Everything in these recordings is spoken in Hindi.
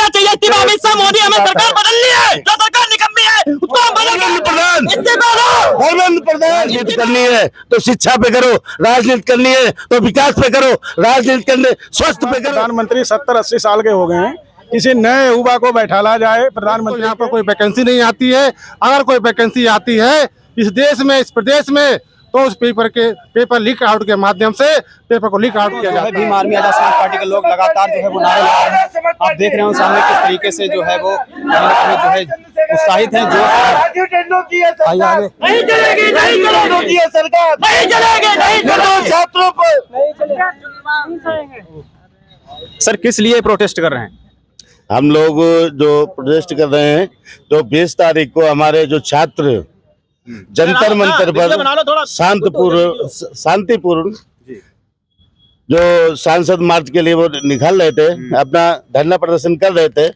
का चाहिए इस्तीफा। अमित शाह, मोदी, हमें सरकार बदलनी है। जो सरकार निकम्मी है उसको हम बदलेंगे। प्रधान इस्तीफा दो। धर्मेंद्र प्रधान, राजनीति करनी है तो शिक्षा पे करो, राजनीति करनी है तो विकास पे करो, राजनीति करने स्वास्थ्य पे करो। प्रधानमंत्री 70-80 साल के हो गए हैं, किसी नए युवा को बैठाला जाए प्रधानमंत्री। यहाँ पर कोई वैकेंसी नहीं आती है। अगर कोई वैकेंसी आती है इस देश में, इस प्रदेश में, तो उस पेपर लीक आउट के माध्यम से पेपर को लीक आउट किया जाता है। भीम आर्मी आजाद समाज पार्टी के लोग लगातार जो है वो नारे लगा रहे हैं। आप देख रहे हो सामने किस तरीके से जो है वो जो है उत्साहित हैं। जो नहीं चलेगी, नहीं चलेगी सरकार, नहीं चलेगी, नहीं चलेगी छात्रों पर। सर किस लिए प्रोटेस्ट कर रहे हैं? हम लोग जो प्रोटेस्ट कर रहे हैं तो 20 तारीख को हमारे जो छात्र जंतर मंतर पर शांतिपूर्ण जो सांसद मार्च के लिए वो निकल रहे थे, अपना धरना प्रदर्शन कर रहे थे,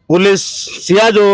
पुलिस या जो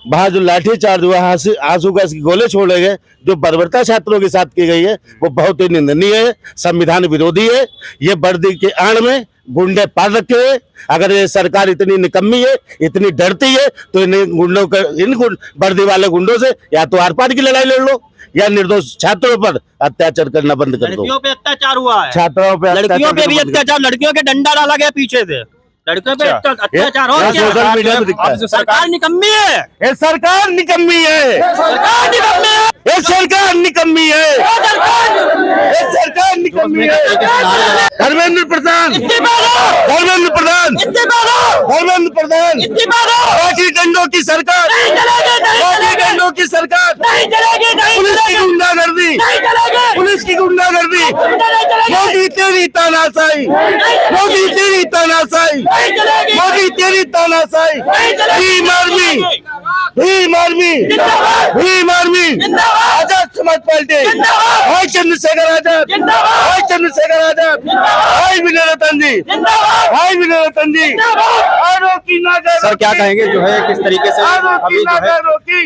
वहाँ जो लाठीचार्ज हुआ, आंसू गैस के गोले छोड़े गए, जो बर्बरता छात्रों के साथ की गई है वो बहुत ही निंदनीय है, संविधान विरोधी है। ये वर्दी के आड़ में गुंडे पाल रखे हैं। अगर ये सरकार इतनी निकम्मी है, इतनी डरती है, तो इन गुंडों का, इन वर्दी वाले गुंडों से या तो आर पार की लड़ाई लड़ लो या निर्दोष छात्रों पर अत्याचार करना बंद कर दो। लड़कियों पे अत्याचार हुआ है, छात्राओं पे लड़कियों पे भी अत्याचार, लड़कियों के डंडा डाला गया पीछे से, लड़कियों पे अत्याचार हो गया। सोशल मीडिया पे दिखता है। सरकार निकम्मी है, ये सरकार निकम्मी है, सरकार निकम्मी है, ये सरकार निकम्मी है, ये सरकार निकम्मी है। धर्मेंद्र प्रधान, इस्तीफा दो, धर्मेंद्र प्रधान, इस्तीफा दो, धर्मेंद्र प्रधान, इस्तीफा दो। लाठी डंडों की सरकार, नहीं चलेगी, नहीं लाठी चलेगी, डंडों की सरकार, नहीं चलेगी, नहीं पुलिस की चलेगी, गुंडागर्दी, नहीं चलेगी, पुलिस की गुंडागर्दी, नहीं चलेगी, मोदी तेरी तानाशाही, मोदी तेरी तानाशाही, नहीं चलेगी, मोदी तेरी तानाशाही। नहीं चलेगी। भीम आर्मी, भीम आर्मी, जिंदाबाद, भीम आर्मी, जिंदाबाद, आजाद समाज पार्टी, जिंदाबाद, हाय चंद्रशेखर आजाद, जिंदाबाद, हाय चंद्रशेखर आजाद, जिंदाबाद, हाय विनय रतन जी, जिंदाबाद, हाय विनय रतन जी। सर क्या कहेंगे जो है किस तरीके से अभी जो है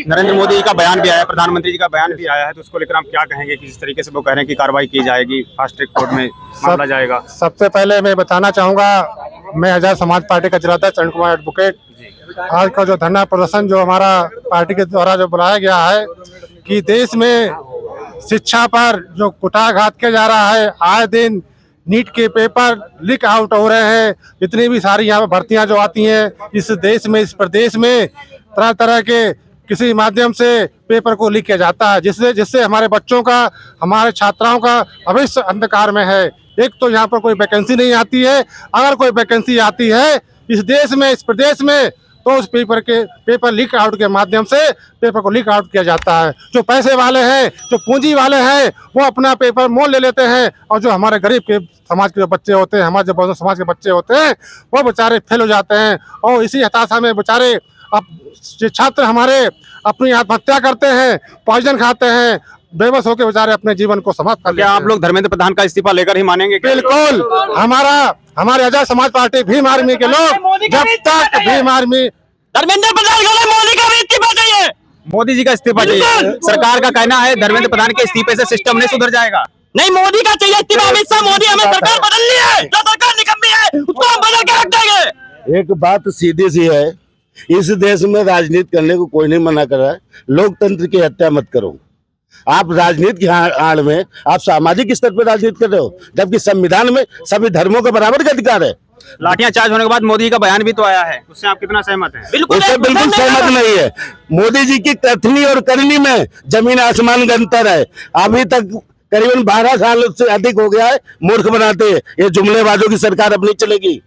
नरेंद्र मोदी जी का बयान भी आया है, प्रधानमंत्री जी का बयान भी आया है, तो उसको लेकर आप क्या कहेंगे? किस तरीके से वो कह रहे हैं कि कार्रवाई की जाएगी, फास्ट ट्रैक कोर्ट में मामला जाएगा? सबसे पहले मैं बताना चाहूँगा, मैं आजाद समाज पार्टी का जिलाध्यक्ष चरण कुमार एडवोकेट, आज का जो धरना प्रदर्शन जो हमारा पार्टी के द्वारा जो बुलाया गया है कि देश में शिक्षा पर जो कुठाघात किया जा रहा है, आए दिन नीट के पेपर लीक आउट हो रहे हैं, जितनी भी सारी यहाँ पे भर्तियां जो आती हैं इस देश में, इस प्रदेश में तरह तरह के किसी माध्यम से पेपर को लीक किया जाता है, जिससे हमारे बच्चों का, हमारे छात्राओं का भविष्य अंधकार में है। एक तो यहाँ पर कोई वैकेंसी नहीं आती है। अगर कोई वैकेंसी आती है इस देश में, इस प्रदेश में, तो उस पेपर लीक आउट के माध्यम से पेपर को लीक आउट किया जाता है। जो पैसे वाले हैं, जो पूंजी वाले हैं, वो अपना पेपर मोल ले लेते हैं, और जो हमारे गरीब के समाज के जो बच्चे होते हैं, हमारे जो समाज के बच्चे होते हैं, वो बेचारे फेल हो जाते हैं। और इसी हताशा में बेचारे अब छात्र हमारे अपनी आत्महत्या करते हैं, पॉइजन खाते हैं, बेबस होकर बेचारे अपने जीवन को समाप्त कर लेते हैं। क्या आप लोग धर्मेंद्र प्रधान का इस्तीफा लेकर ही मानेंगे? बिल्कुल। हमारे आजाद समाज पार्टी भीम आर्मी के लोग जब तक भीम आर्मी, धर्मेंद्र प्रधान को मोदी का भी इस्तीफा चाहिए, मोदी जी का इस्तीफा चाहिए। सरकार का कहना है धर्मेंद्र प्रधान के इस्तीफे से सिस्टम नहीं सुधर जाएगा। नहीं, मोदी का चाहिए इस्तीफा। अमित शाह, मोदी, हमें सरकार बदलनी है। जो सरकार निकम्मी है उसको हम बदल के रख देंगे। एक बात सीधी सी है, इस देश में राजनीति करने को कोई नहीं मना कर रहा है। लोकतंत्र की हत्या मत करो। आप राजनीति की आड़ में आप सामाजिक स्तर पर राजनीति कर रहे हो, जबकि संविधान में सभी धर्मों का बराबर का अधिकार है। लाठियां चार्ज होने के बाद मोदी का बयान भी तो आया है, उससे आप कितना सहमत हैं? बिल्कुल, उससे बिल्कुल सहमत नहीं है। मोदी जी की कथनी और करनी में जमीन आसमान का अंतर है। अभी तक करीबन 12 साल से अधिक हो गया है मूर्ख बनाते हैं। ये जुमलेबाजों की सरकार अब नहीं चलेगी।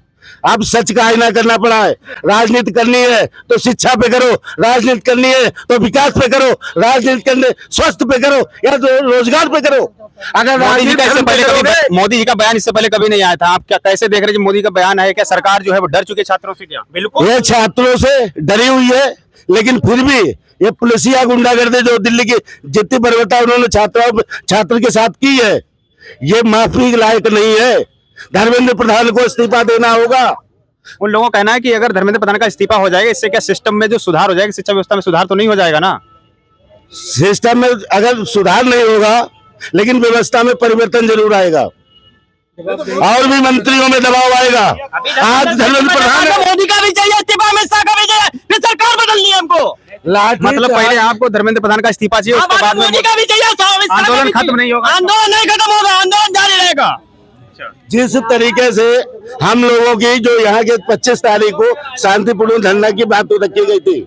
अब सच का आईना करना पड़ा है। राजनीति करनी है तो शिक्षा पे करो, राजनीति करनी है तो विकास पे करो, राजनीति करने स्वास्थ्य पे करो या तो रोजगार पे करो। अगर मोदी जी का मोदी जी का बयान इससे पहले कभी नहीं आया था। आप क्या कैसे देख रहे हैं? मोदी का बयान है, क्या सरकार जो है वो डर चुके छात्रों से? क्या बिल्कुल ये छात्रों से डरी हुई है, लेकिन फिर भी ये पुलिसिया गुंडागर्दी जो दिल्ली की जितनी बर्बरता उन्होंने छात्र के साथ की है, ये माफी लायक नहीं है। धर्मेंद्र प्रधान को इस्तीफा देना होगा। उन लोगों का कहना है कि अगर धर्मेंद्र प्रधान का इस्तीफा हो जाएगा, इससे क्या सिस्टम में जो सुधार हो जाएगा, शिक्षा व्यवस्था में सुधार तो नहीं हो जाएगा ना? सिस्टम में अगर सुधार नहीं होगा, लेकिन व्यवस्था में परिवर्तन जरूर आएगा और भी मंत्रियों में दबाव आएगा। आज धर्मेंद्र प्रधान मोदी का भी चाहिए। लाठी मतलब पहले आपको धर्मेंद्र प्रधान का इस्तीफा चाहिए, उसके बाद में मोदी का भी चाहिए, आंदोलन खत्म नहीं होगा। आंदोलन नहीं खत्म होगा, आंदोलन जारी रहेगा। जिस तरीके से हम लोगों की जो यहाँ के 25 तारीख को शांतिपूर्ण धरना की बात रखी गई थी,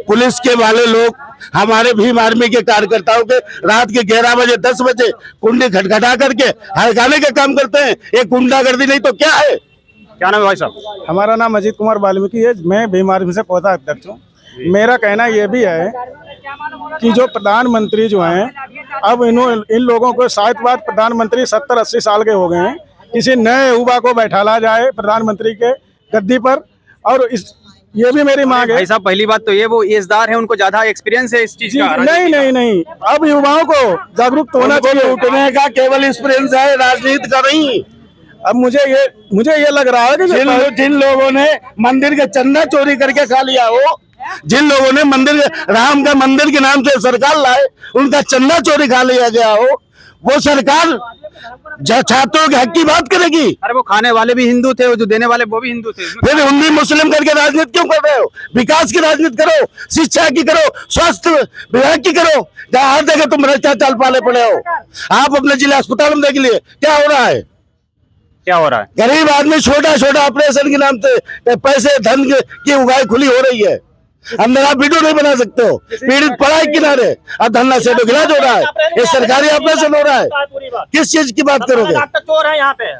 पुलिस के वाले लोग हमारे भीम आर्मी के कार्यकर्ताओं के रात के 11 बजे 10 बजे कुंडी खटखटा करके हड़काने का काम करते हैं। ये गुंडागर्दी नहीं तो क्या है? क्या नाम है भाई साहब? हमारा नाम अजीत कुमार वाल्मीकि है, मैं भीम आर्मी से पौधा अध्यक्ष हूँ। मेरा कहना ये भी है कि जो प्रधानमंत्री जो हैं, अब इन लोगों को शायद बाद प्रधानमंत्री 70-80 साल के हो गए हैं, किसी नए युवा को बैठाला जाए प्रधानमंत्री के गद्दी पर। और ये भी मेरी मांग है। भाई साहब, पहली बात तो ये वो एजदार है, उनको ज्यादा एक्सपीरियंस है इस चीज का। नहीं, अब युवाओं को जागरूक होना चाहिए। उठने का केवल एक्सपीरियंस है, राजनीति का नहीं। अब मुझे ये लग रहा है कि जिन लोगों ने मंदिर के चंदा चोरी करके खा लिया हो, जिन लोगों ने राम का मंदिर के नाम से सरकार लाए, उनका चंदा चोरी खा लिया गया हो, वो सरकार छात्रों के हक की बात करेगी? अरे वो खाने वाले भी हिंदू थे, जो देने वाले वो भी हिंदू थे। फिर हिंदी मुस्लिम करके राजनीति क्यों कर रहे हो? विकास की राजनीति करो, शिक्षा की करो, स्वास्थ्य विभाग की करो। जहाँ हर जगह तुम भ्रष्टाचार पाले पड़े हो। आप अपने जिला अस्पताल में देख लिए क्या हो रहा है। क्या हो रहा है? गरीब आदमी छोटा छोटा ऑपरेशन के नाम से पैसे धन की उगाई खुली हो रही है। अंदर आप वीडियो नहीं बना सकते हो। पीड़ित पड़ा है किनारे, अब धरना से तो इलाज हो रहा है, ये सरकारी ऑपरेशन हो रहा है। किस चीज की बात करोगे? चोर है यहाँ पे।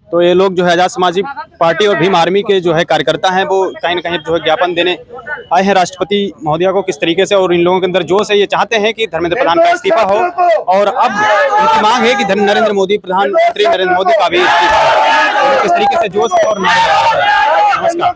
तो ये लोग जो है आजाद समाजी पार्टी और भीम आर्मी के जो है कार्यकर्ता हैं, वो कहीं न कहीं जो है ज्ञापन देने आए हैं राष्ट्रपति महोदया को किस तरीके से। और इन लोगों के अंदर जोश है, ये चाहते हैं कि धर्मेंद्र प्रधान का इस्तीफा हो, और अब उनकी मांग है कि नरेंद्र मोदी, प्रधानमंत्री नरेंद्र मोदी का भी इस्तीफा हो। किस तरीके से जोश है और नमस्कार।